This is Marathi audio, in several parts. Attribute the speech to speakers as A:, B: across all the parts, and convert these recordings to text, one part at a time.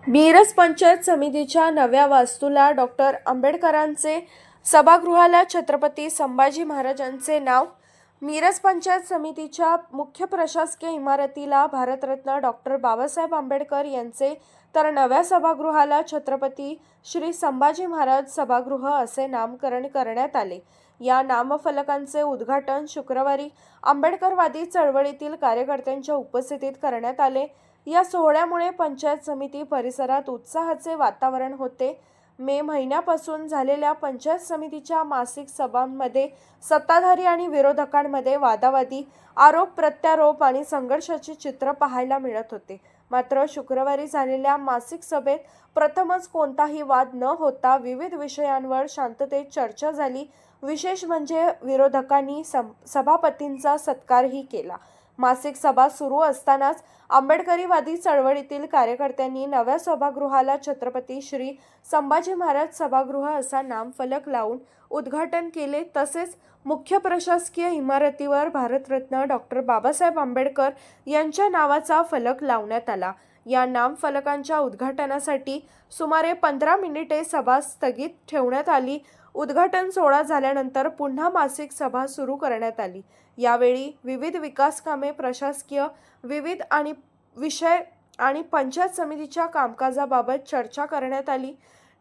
A: मिरज पंचायत समितीच्या नव्या वास्तूला डॉक्टर आंबेडकरांचे, सभागृहाला छत्रपती संभाजी महाराजांचे नाव. मिरज पंचायत समितीच्या मुख्य प्रशासकीय इमारतीला भारतरत्न डॉक्टर बाबासाहेब आंबेडकर यांचे, तर नव्या सभागृहाला छत्रपती श्री संभाजी महाराज सभागृह असे नामकरण करण्यात आले. या नामफलकांचे उद्घाटन शुक्रवारी आंबेडकरवादी चळवळीतील कार्यकर्त्यांच्या उपस्थितीत करण्यात आले. या सोहळ्यामुळे पंचायत समिती परिसरात उत्साहाचे वातावरण होते. मे महिन्यापासून झालेल्या पंचायत समितीच्या मासिक सभांमध्ये सत्ताधारी आणि विरोधकांमध्ये वादावादी, आरोप प्रत्यारोप आणि संघर्षाचे चित्र पाहायला मिळत होते. मात्र शुक्रवारी झालेल्या मासिक सभेत प्रथमच कोणताही वाद न होता विविध विषयांवर शांततेत चर्चा झाली. विशेष म्हणजे विरोधकांनी सभापतींचा सत्कारही केला. मासिक सभा सुरू असतानाच आंबेडकरीवादी चळवळीतील कार्यकर्त्यांनी नव्या सभागृहाला छत्रपती श्री संभाजी महाराज सभागृह असा नामफलक लावून उद्घाटन केले. तसेच मुख्य प्रशासकीय इमारतीवर भारतरत्न डॉक्टर बाबासाहेब आंबेडकर यांच्या नावाचा फलक लावण्यात आला. या नामफलकांच्या उद्घाटनासाठी सुमारे 15 मिनिटे सभा स्थगित ठेवण्यात आली. उद्घाटन सोहळा झाल्यानंतर पुन्हा मासिक सभा सुरू करण्यात आली. यावेळी विविध विकास कामे, प्रशासकीय विविध विषय आणि पंचायत समितीच्या कामकाजाबाबत चर्चा करण्यात आली.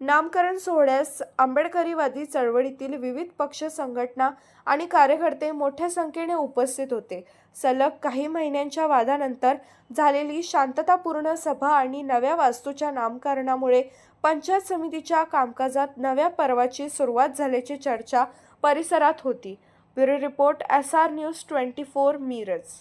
A: नामकरण सोहळ्यास आंबेडकरीवादी चळवळीतील विविध पक्ष, संघटना आणि कार्यकर्ते मोठ्या संख्येने उपस्थित होते. सलग काही महिन्यांच्या वादानंतर झालेली शांततापूर्ण सभा आणि नव्या वास्तूच्या नामकरणामुळे पंचायत समितीच्या कामकाजात नव्या पर्वाची सुरुवात झाल्याची चर्चा परिसरात होती. Bureau report, SR news 24, Miraj.